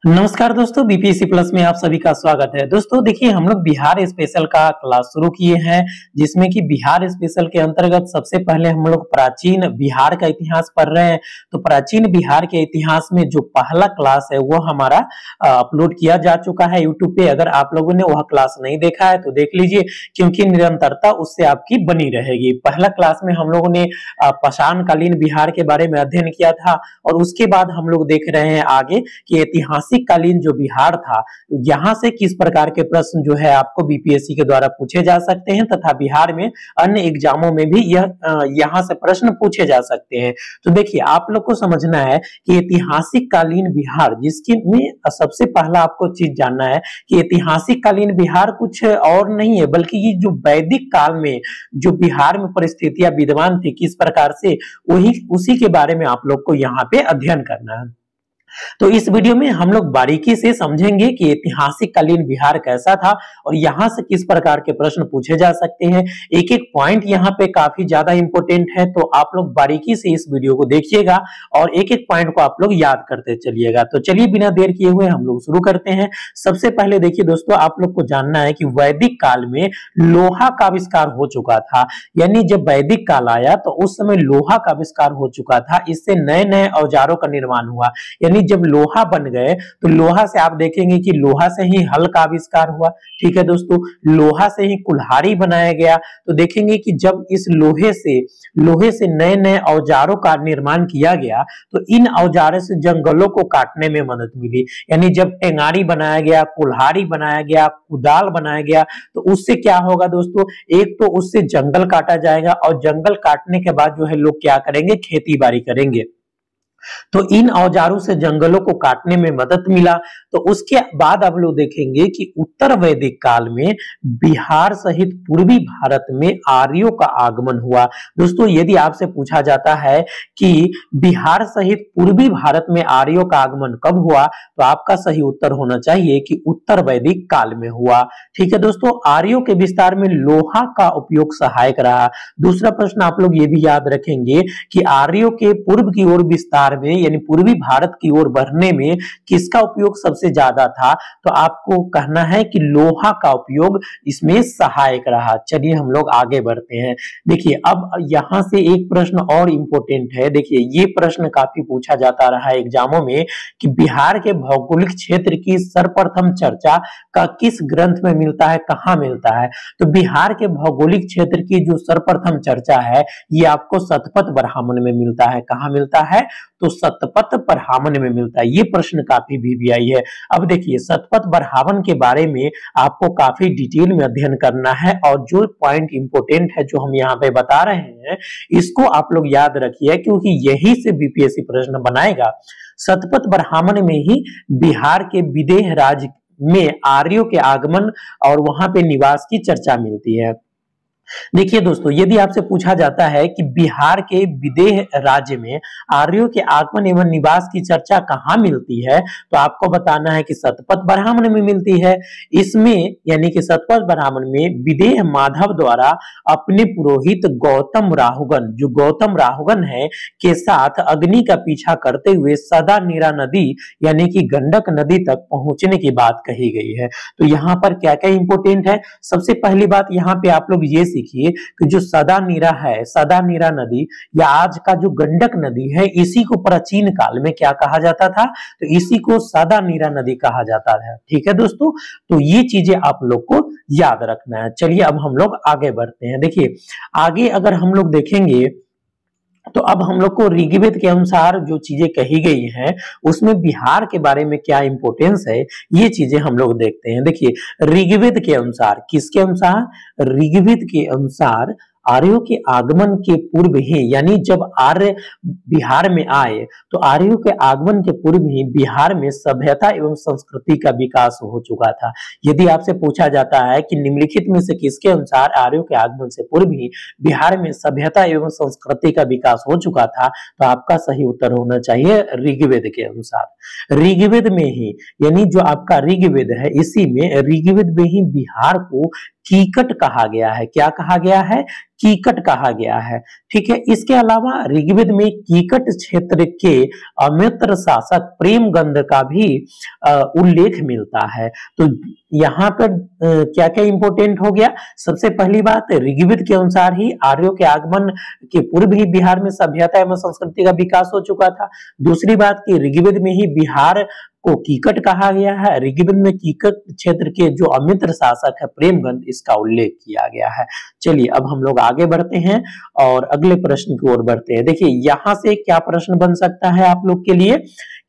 नमस्कार दोस्तों, BPSC plus में आप सभी का स्वागत है। दोस्तों देखिए, हम लोग बिहार स्पेशल का क्लास शुरू किए हैं, जिसमें कि बिहार स्पेशल के अंतर्गत सबसे पहले हम लोग प्राचीन बिहार का इतिहास पढ़ रहे हैं। तो प्राचीन बिहार के इतिहास में जो पहला क्लास है वो हमारा अपलोड किया जा चुका है यूट्यूब पे। अगर आप लोगों ने वह क्लास नहीं देखा है तो देख लीजिए, क्योंकि निरंतरता उससे आपकी बनी रहेगी। पहला क्लास में हम लोगों ने पाषाणकालीन बिहार के बारे में अध्ययन किया था, और उसके बाद हम लोग देख रहे हैं आगे कि ऐतिहासिक कालीन जो बिहार था, यहां से किस प्रकार के प्रश्न जो है आपको बीपीएससी के द्वारा पूछे जा सकते हैं, तथा बिहार में अन्य एग्जामों में भी यह यहां से प्रश्न पूछे जा सकते हैं। तो देखिए, आप लोग को समझना है कि ऐतिहासिक कालीन बिहार, जिसकी में सबसे पहला आपको चीज जानना है कि ऐतिहासिक कालीन बिहार कुछ और नहीं है, बल्कि ये जो वैदिक काल में जो बिहार में परिस्थितियां विद्यमान थी किस प्रकार से, वही उसी के बारे में आप लोग को यहाँ पे अध्ययन करना है। तो इस वीडियो में हम लोग बारीकी से समझेंगे कि ऐतिहासिक कालीन बिहार कैसा था और यहां से किस प्रकार के प्रश्न पूछे जा सकते हैं। एक एक पॉइंट यहाँ पे काफी ज्यादा इंपॉर्टेंट है, तो आप लोग बारीकी से इस वीडियो को देखिएगा और एक एक पॉइंट को आप लोग याद करते चलिएगा। तो चलिए बिना देर किए हुए हम लोग शुरू करते हैं। सबसे पहले देखिए दोस्तों, आप लोग को जानना है कि वैदिक काल में लोहा का आविष्कार हो चुका था। यानी जब वैदिक काल आया तो उस समय लोहा का आविष्कार हो चुका था। इससे नए नए औजारों का निर्माण हुआ। यानी जब लोहा बन गए तो लोहा से आप देखेंगे कि लोहा से ही हल का आविष्कार हुआ। ठीक है दोस्तों, लोहा से ही कुल्हाड़ी बनाया गया। तो देखेंगे कि जब इस लोहे से नए नए औजारों का निर्माण किया गया तो इन औजारों से जंगलों को काटने में मदद मिली। यानी जब टेंगारी बनाया गया, कुल्हाड़ी बनाया गया, कुदाल बनाया गया, तो उससे क्या होगा दोस्तों, एक तो उससे जंगल काटा जाएगा, और जंगल काटने के बाद जो है लोग क्या करेंगे, खेती बाड़ी करेंगे। तो इन औजारों से जंगलों को काटने में मदद मिला। तो उसके बाद आप लोग देखेंगे कि उत्तर वैदिक काल में बिहार सहित पूर्वी भारत में आर्यों का आगमन हुआ। दोस्तों, यदि आपसे पूछा जाता है कि बिहार सहित पूर्वी भारत में आर्यों का आगमन कब हुआ, तो आपका सही उत्तर होना चाहिए कि उत्तर वैदिक काल में हुआ। ठीक है दोस्तों, आर्यों के विस्तार में लोहा का उपयोग सहायक रहा। दूसरा प्रश्न आप लोग ये भी याद रखेंगे कि आर्यों के पूर्व की ओर विस्तार में, यानी पूर्वी भारत की ओर बढ़ने में किसका उपयोग सबसे ज्यादा था, तो आपको कहना है कि लोहा का उपयोग इसमें सहायक रहा। चलिए हम लोग आगे बढ़ते हैं। देखिए, अब यहां से एक प्रश्न और इंपॉर्टेंट है। देखिए, ये प्रश्न काफी पूछा जाता रहा है एग्जामों में कि बिहार के भौगोलिक क्षेत्र की सर्वप्रथम चर्चा का किस ग्रंथ में मिलता है, कहां मिलता है। तो बिहार के भौगोलिक क्षेत्र की जो सर्वप्रथम चर्चा है, ये आपको शतपथ ब्राह्मण में मिलता है। कहां मिलता है, तो शतपथ ब्राह्मण में मिलता है। ये प्रश्न काफी वीवीआई है। अब देखिए, शतपथ ब्राह्मण के बारे में आपको काफी डिटेल में अध्ययन करना है, और जो पॉइंट इंपोर्टेंट है जो हम यहाँ पे बता रहे हैं, इसको आप लोग याद रखिए, क्योंकि यही से बीपीएससी प्रश्न बनाएगा। शतपथ ब्राह्मण में ही बिहार के विदेह राज्य में आर्यों के आगमन और वहां पे निवास की चर्चा मिलती है। देखिए दोस्तों, यदि आपसे पूछा जाता है कि बिहार के विदेह राज्य में आर्यों के आगमन एवं निवास की चर्चा कहां मिलती है, तो आपको बताना है कि शतपथ ब्राह्मण में मिलती है। इसमें यानी कि शतपथ ब्राह्मण में विदेह माधव द्वारा अपने पुरोहित गौतम राहुगन, जो गौतम राहुगन है, के साथ अग्नि का पीछा करते हुए सदा नीरा नदी यानी कि गंडक नदी तक पहुंचने की बात कही गई है। तो यहाँ पर क्या क्या इंपोर्टेंट है, सबसे पहली बात यहाँ पे आप लोग ये देखिए कि जो सदा नीरा है, सदा नीरा नदी या आज का जो गंडक नदी है, इसी को प्राचीन काल में क्या कहा जाता था, तो इसी को सदा नीरा नदी कहा जाता है। ठीक है दोस्तों, तो ये चीजें आप लोग को याद रखना है। चलिए अब हम लोग आगे बढ़ते हैं। देखिए, आगे अगर हम लोग देखेंगे तो अब हम लोग को ऋग्वेद के अनुसार जो चीजें कही गई हैं, उसमें बिहार के बारे में क्या इंपॉर्टेंस है, ये चीजें हम लोग देखते हैं। देखिए, ऋग्वेद के अनुसार, किसके अनुसार, ऋग्वेद के अनुसार आर्यों के आगमन के पूर्व ही, यानी जब आर्य बिहार में आए तो आर्यों के आगमन के पूर्व ही बिहार में सभ्यता एवं संस्कृति का विकास हो चुका था। यदि आपसे पूछा जाता है कि निम्नलिखित में से किसके अनुसार आर्यों के आगमन से पूर्व ही बिहार में सभ्यता एवं संस्कृति का विकास हो चुका था, तो आपका सही उत्तर होना चाहिए ऋग्वेद के अनुसार। ऋग्वेद में ही, यानी जो आपका ऋग्वेद है, इसी में ऋग्वेद में ही बिहार को कीकट कहा गया है। क्या कहा गया है? कीकट कहा गया है। ठीक है, इसके अलावा ऋग्वेद में कीकट क्षेत्र के अमित्र शासक प्रेमगंध का भी उल्लेख मिलता है। तो यहाँ पर क्या क्या इंपोर्टेंट हो गया? सबसे पहली बात, ऋग्वेद के अनुसार ही आर्यों के आगमन के पूर्व ही बिहार में सभ्यता एवं संस्कृति का विकास हो चुका था। दूसरी बात कि ऋग्वेद में ही बिहार को कीकट कहा गया है। ऋग्वेद में कीकट क्षेत्र के जो अमित्र शासक है प्रेमगंध, इसका उल्लेख किया गया है। चलिए अब हम लोग आगे बढ़ते हैं और अगले प्रश्न की ओर बढ़ते हैं। देखिए यहां से क्या प्रश्न बन सकता है आप लोग के लिए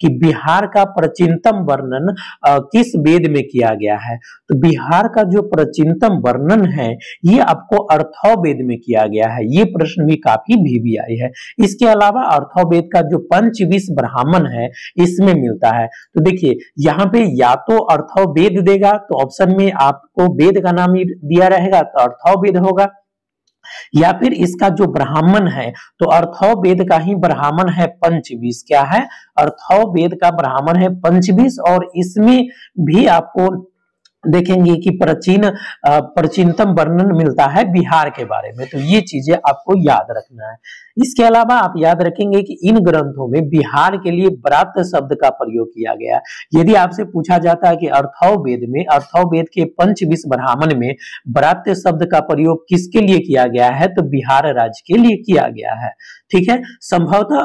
कि बिहार का प्राचीनतम वर्णन किस वेद में किया गया है? तो बिहार का जो प्राचीनतम वर्णन है ये आपको अर्थववेद में किया गया है। ये प्रश्न भी काफी वीवीआई है। इसके अलावा अर्थववेद का जो पंचविंश ब्राह्मण है इसमें मिलता है। तो देखिए यहाँ पे या तो अर्थववेद देगा तो ऑप्शन में आपको वेद का नाम ही दिया रहेगा तो अर्थववेद होगा, या फिर इसका जो ब्राह्मण है तो अर्थववेद का ही ब्राह्मण है पंचविंश। क्या है? अर्थववेद का ब्राह्मण है पंचविंश। और इसमें भी आपको देखेंगे कि प्राचीनतम वर्णन मिलता है बिहार के बारे में। तो ये चीजें आपको याद रखना है। इसके अलावा आप याद रखेंगे कि इन ग्रंथों में बिहार के लिए ब्रात शब्द का प्रयोग किया गया। यदि आपसे पूछा जाता है कि अर्थववेद के पंचविंश ब्राह्मण में ब्रात शब्द का प्रयोग किसके लिए किया गया है? तो बिहार राज्य के लिए किया गया है। ठीक है, संभवतः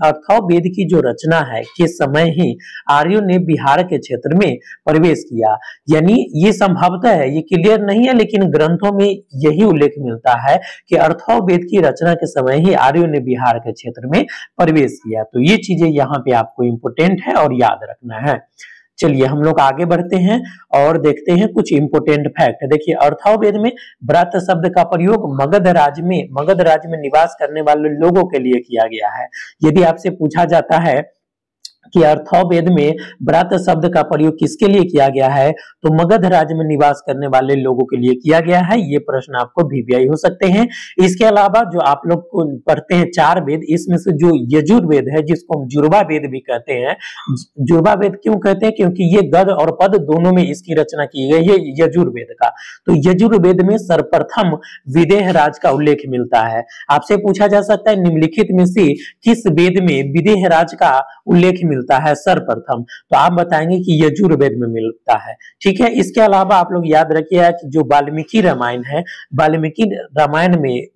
अर्थववेद की जो रचना है के समय ही आर्यों ने बिहार के क्षेत्र में प्रवेश किया। यानी ये संभवतः है, ये क्लियर नहीं है, लेकिन ग्रंथों में यही उल्लेख मिलता है कि अर्थववेद की रचना के समय ही आर्यों ने बिहार के क्षेत्र में प्रवेश किया। तो ये चीजें यहाँ पे आपको इंपोर्टेंट है और याद रखना है। चलिए हम लोग आगे बढ़ते हैं और देखते हैं कुछ इंपोर्टेंट फैक्ट। देखिए अर्थववेद में ब्रात शब्द का प्रयोग मगध राज्य में निवास करने वाले लोगों के लिए किया गया है। यदि आपसे पूछा जाता है कि अर्थववेद में ब्रात शब्द का प्रयोग किसके लिए किया गया है तो मगध राज्य में निवास करने वाले लोगों के लिए किया गया है। ये प्रश्न आपको वीवीआई हो सकते हैं। इसके अलावा जो आप लोग को पढ़ते हैं 4 वेद, इसमें से जो यजुर्वेद है जिसको हम जुर्वा वेद भी कहते हैं, जुर्वा वेद क्यों कहते हैं? क्योंकि ये गद और पद दोनों में इसकी रचना की गई है यजुर्वेद का। तो यजुर्वेद में सर्वप्रथम विदेह राज का उल्लेख मिलता है। आपसे पूछा जा सकता है निम्नलिखित में से किस वेद में विदेह राज का उल्लेख मिलता है सर्वप्रथम? तो आप बताएंगे कि यजुर्वेद में मिलता है। ठीक है, इसके अलावा आप लोग याद रखिएगा कि जो वाल्मीकि रामायण है, वाल्मीकि रामायण में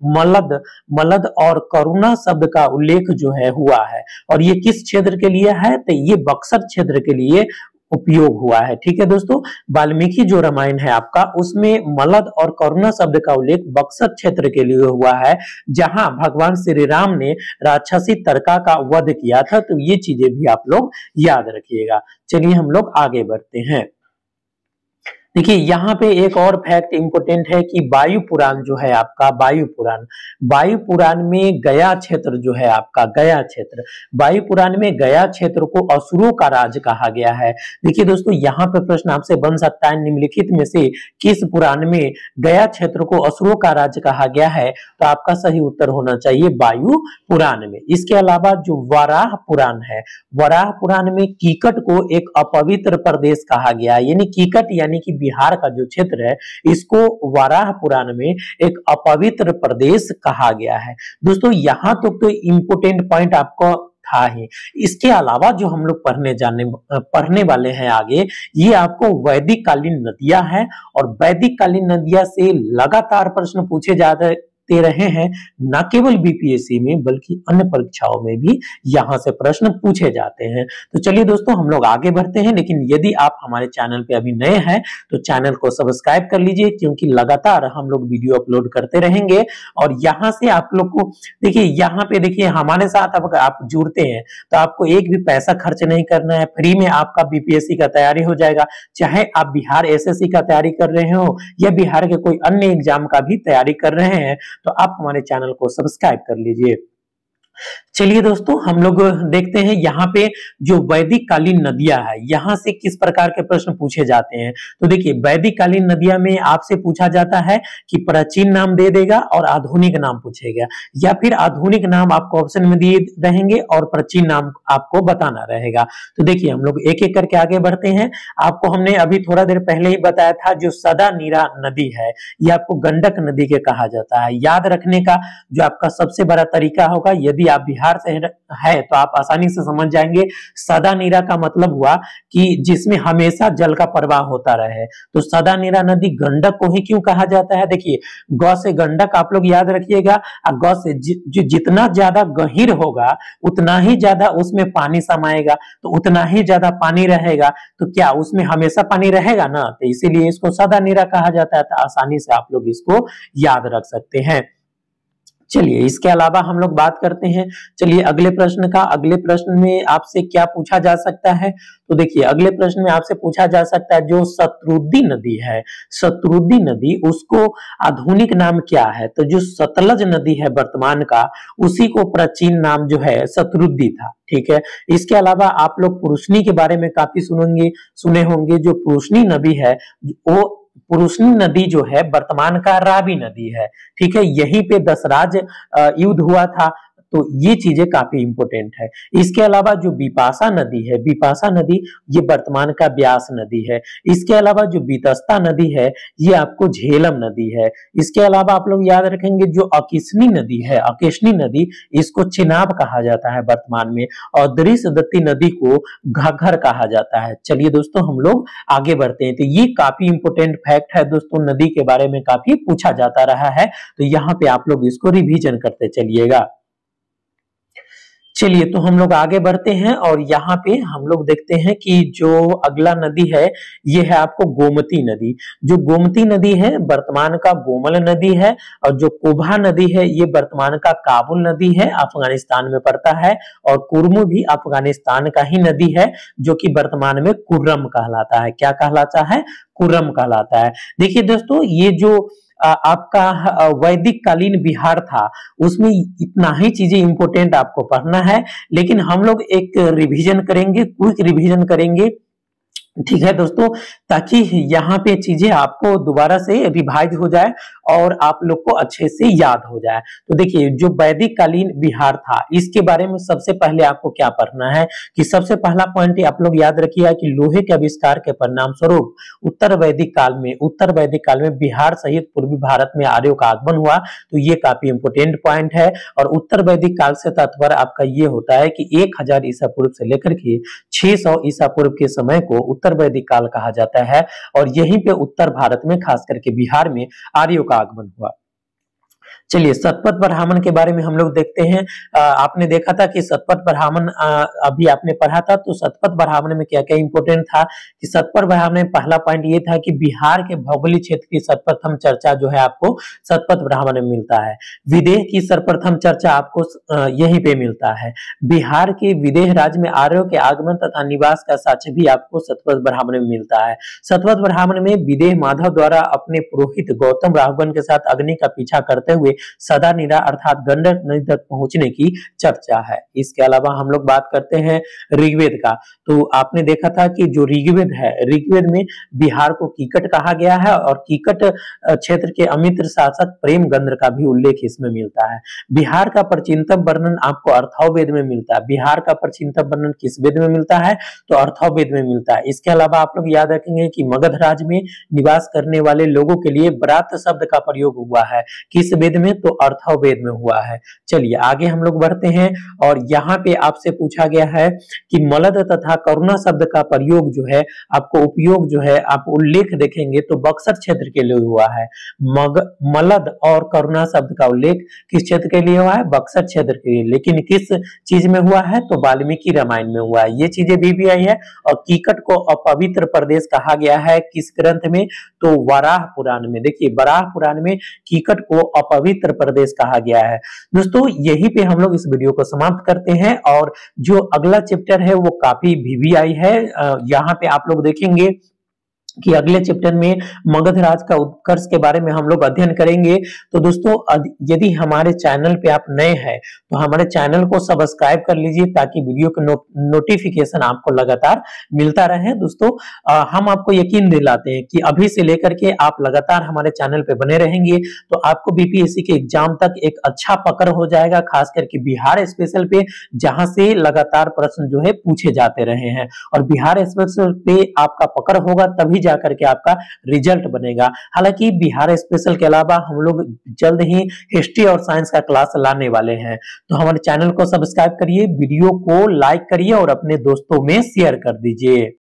मलद और करुणा शब्द का उल्लेख जो है हुआ है और ये किस क्षेत्र के लिए है? तो ये बक्सर क्षेत्र के लिए उपयोग हुआ है। ठीक है दोस्तों, वाल्मीकि जो रामायण है आपका उसमें मलद और करुणा शब्द का उल्लेख बक्सर क्षेत्र के लिए हुआ है जहां भगवान श्री राम ने राक्षसी तरका का वध किया था। तो ये चीजें भी आप लोग याद रखिएगा। चलिए हम लोग आगे बढ़ते हैं। देखिए यहाँ पे एक और फैक्ट इंपोर्टेंट है कि वायु पुराण जो है आपका, वायु पुराण में गया क्षेत्र जो है आपका, वायु पुराण में गया क्षेत्र को असुरों का राज कहा गया है। देखिए दोस्तों यहाँ पे प्रश्न आपसे बन सकता है निम्नलिखित में से किस पुराण में गया क्षेत्र को असुरों का राज कहा गया है? तो आपका सही उत्तर होना चाहिए वायु पुराण में। इसके अलावा जो वराह पुराण है, वराह पुराण में कीकट को एक अपवित्र प्रदेश कहा गया है। यानी कीकट यानी कि बिहार का जो क्षेत्र है इसको वराह पुराण में एक अपवित्र प्रदेश कहा गया है। दोस्तों यहाँ तो इंपोर्टेंट पॉइंट आपको था ही। इसके अलावा जो हम लोग पढ़ने वाले हैं आगे, ये आपको वैदिक कालीन नदियां हैं और वैदिक कालीन नदियां से लगातार प्रश्न पूछे जाते रहे हैं, न केवल बीपीएससी में बल्कि अन्य परीक्षाओं में भी यहां से प्रश्न पूछे जाते हैं। तो चलिए दोस्तों हम लोग आगे बढ़ते हैं, लेकिन यदि आप हमारे चैनल पे अभी नए हैं तो चैनल को सब्सक्राइब कर लीजिए क्योंकि लगातार हम लोग वीडियो अपलोड करते रहेंगे। और यहाँ से आप लोग को देखिए, यहाँ पे देखिए हमारे साथ अगर आप जुड़ते हैं तो आपको एक भी पैसा खर्च नहीं करना है, फ्री में आपका बीपीएससी का तैयारी हो जाएगा। चाहे आप बिहार एसएससी का तैयारी कर रहे हो या बिहार के कोई अन्य एग्जाम का भी तैयारी कर रहे हैं तो आप हमारे चैनल को सब्सक्राइब कर लीजिए। चलिए दोस्तों, हम लोग देखते हैं यहाँ पे जो वैदिक कालीन नदियां है, यहाँ से किस प्रकार के प्रश्न पूछे जाते हैं। तो देखिए, वैदिक कालीन नदियां में आपसे पूछा जाता है कि प्राचीन नाम दे देगा और आधुनिक नाम पूछेगा, या फिर आधुनिक नाम आपको ऑप्शन में दिए रहेंगे और प्राचीन नाम आपको बताना रहेगा। तो देखिए, हम लोग एक एक करके आगे बढ़ते हैं। आपको हमने अभी थोड़ा देर पहले ही बताया था, जो सदा नीरा नदी है, ये आपको गंडक नदी के कहा जाता है। याद रखने का जो आपका सबसे बड़ा तरीका होगा, यदि आप बिहार से है तो आप आसानी से समझ जाएंगे। सदा नीरा का मतलब हुआ कि जिसमें हमेशा जल का प्रवाह होता रहे। तो सदा नीरा नदी गंडक को ही क्यों कहा जाता है? देखिए, गौ से गंडक आप लोग याद रखिएगा, और गौ से जितना ज्यादा गहीर होगा उतना ही ज्यादा उसमें पानी समाएगा, तो उतना ही ज्यादा पानी रहेगा, तो क्या उसमें हमेशा पानी रहेगा ना, तो इसीलिए इसको सदा नीरा कहा जाता है। तो आसानी से आप लोग इसको याद रख सकते हैं। चलिए, इसके अलावा हम लोग बात करते हैं, चलिए अगले प्रश्न का। अगले प्रश्न में आपसे क्या पूछा जा सकता है? तो देखिए, अगले प्रश्न में आपसे पूछा जा सकता है, जो शतरुद्री नदी है, शतरुद्री नदी, उसको आधुनिक नाम क्या है? तो जो सतलज नदी है वर्तमान का, उसी को प्राचीन नाम जो है शतरुद्री था। ठीक है। इसके अलावा आप लोग पुरुषनी के बारे में काफी सुने होंगे। जो पुरुषनी नदी है, वो पुरुषनी नदी जो है वर्तमान का रावी नदी है। ठीक है, यहीं पे दशराज युद्ध हुआ था, तो ये चीजें काफी इंपोर्टेंट है। इसके अलावा जो बिपाशा नदी है, बिपाशा नदी ये वर्तमान का ब्यास नदी है। इसके अलावा जो बीतस्ता नदी है, ये आपको झेलम नदी है। इसके अलावा आप लोग याद रखेंगे, जो अकिशनी नदी है, अकिशनी नदी, इसको चिनाब कहा जाता है वर्तमान में, और दृश्यदत्ती नदी को घग्घर कहा जाता है। चलिए दोस्तों, हम लोग आगे बढ़ते हैं। तो ये काफी इंपोर्टेंट फैक्ट है दोस्तों, नदी के बारे में काफी पूछा जाता रहा है, तो यहाँ पे आप लोग इसको रिवीजन करते चलिएगा। चलिए, तो हम लोग आगे बढ़ते हैं और यहाँ पे हम लोग देखते हैं कि जो अगला नदी है, ये है आपको गोमती नदी। जो गोमती नदी है वर्तमान का गोमल नदी है, और जो कुबा नदी है ये वर्तमान का काबुल नदी है, अफगानिस्तान में पड़ता है। और कुर्मु भी अफगानिस्तान का ही नदी है, जो कि वर्तमान में कुर्रम कहलाता है। क्या कहलाता है? कुर्रम कहलाता है। देखिए दोस्तों, ये जो आपका वैदिक कालीन बिहार था, उसमें इतना ही चीजें इंपोर्टेंट आपको पढ़ना है, लेकिन हम लोग एक रिवीजन करेंगे, क्विक रिवीजन करेंगे। ठीक है दोस्तों, ताकि यहाँ पे चीजें आपको दोबारा से रिवाइज हो जाए और आप लोग को अच्छे से याद हो जाए। तो देखिए, जो वैदिक कालीन बिहार था, इसके बारे में सबसे पहले आपको क्या पढ़ना है कि सबसे पहला पॉइंट आप लोग याद रखिएगा कि लोहे के आविष्कार के परिणाम स्वरूप उत्तर वैदिक काल में बिहार सहित पूर्वी भारत में आर्यों का आगमन हुआ। तो ये काफी इंपोर्टेंट पॉइंट है। और उत्तर वैदिक काल से तात्पर्य आपका ये होता है कि 1000 ईसा पूर्व से लेकर के 600 ईसा पूर्व के समय को उत्तर वैदिक काल कहा जाता है। और यहीं पे उत्तर भारत में, खास करके बिहार में, आर्यों का आगमन हुआ। चलिए, शतपथ ब्राह्मण के बारे में हम लोग देखते हैं। आपने देखा था कि शतपथ ब्राह्मण अभी आपने पढ़ा था, तो शतपथ ब्राह्मण में क्या क्या इंपोर्टेंट था कि शतपथ ब्राह्मण में पहला पॉइंट ये था कि बिहार के भौगोलिक क्षेत्र की सर्वप्रथम चर्चा जो है आपको शतपथ ब्राह्मण में मिलता है। विदेह की सर्वप्रथम चर्चा आपको यहीं पे मिलता है। बिहार के विदेह राज्य में आर्यों के आगमन तथा निवास का साक्ष्य भी आपको शतपथ ब्राह्मण में मिलता है। शतपथ ब्राह्मण में विदेह माधव द्वारा अपने पुरोहित गौतम राघवन के साथ अग्नि का पीछा करते हुए सदा नीरा अर्थात गंडक नदी तक पहुंचने की चर्चा है। इसके अलावा हम लोग बात करते हैं ऋग्वेद का। तो आपने देखा था कि जो ऋग्वेद है, ऋग्वेद में बिहार को कीकट कहा गया है, और कीकट क्षेत्र के अमित्र शासक प्रेम गंद्र का भी उल्लेख इसमें मिलता है। बिहार का प्राचीनतम वर्णन आपको अर्थववेद में मिलता है। बिहार का प्राचीनतम वर्णन किस वेद में मिलता है? तो अर्थववेद में मिलता है। इसके अलावा आप लोग याद रखेंगे कि मगध राज्य में निवास करने वाले लोगों के लिए ब्रात शब्द का प्रयोग हुआ है। किस वेद में? तो अर्थववेद में हुआ है। चलिए आगे हम लोग बढ़ते हैं, और यहाँ पे आपसे पूछा गया है कि मलद तथा करुणा शब्द का प्रयोग जो है, आपको उपयोग जो है, आप उल्लेख देखेंगे तो बक्सर क्षेत्र के लिए हुआ है। मलद और करुणा शब्द का उल्लेख किस क्षेत्र के लिए हुआ है? बक्सर क्षेत्र के लिए। लेकिन किस चीज में हुआ है? तो वाल्मीकि रामायण में हुआ है। ये चीजें भी आई है। और कीकट को अपवित्र प्रदेश कहा गया है किस ग्रंथ में? तो वराह पुराण में। देखिए, वराह पुराण में कीकट को अपवित्र प्रदेश कहा गया है। दोस्तों, यहीं पे हम लोग इस वीडियो को समाप्त करते हैं, और जो अगला चैप्टर है वो काफी वीवीआई है। यहाँ पे आप लोग देखेंगे कि अगले चैप्टर में मगध राज का उत्कर्ष के बारे में हम लोग अध्ययन करेंगे। तो दोस्तों यदि हमारे चैनल पे आप नए हैं तो हमारे चैनल को सब्सक्राइब कर लीजिए ताकि वीडियो का नोटिफिकेशन आपको लगातार मिलता रहे। दोस्तों हम आपको यकीन दिलाते हैं कि अभी से लेकर के आप लगातार हमारे चैनल पे बने रहेंगे तो आपको बीपीएससी के एग्जाम तक एक अच्छा पकड़ हो जाएगा, खास करके बिहार स्पेशल पे, जहां से लगातार प्रश्न जो है पूछे जाते रहे हैं। और बिहार स्पेशल पे आपका पकड़ होगा तभी जाकर के आपका रिजल्ट बनेगा। हालांकि बिहार स्पेशल के अलावा हम लोग जल्द ही हिस्ट्री और साइंस का क्लास लाने वाले हैं। तो हमारे चैनल को सब्सक्राइब करिए, वीडियो को लाइक करिए और अपने दोस्तों में शेयर कर दीजिए।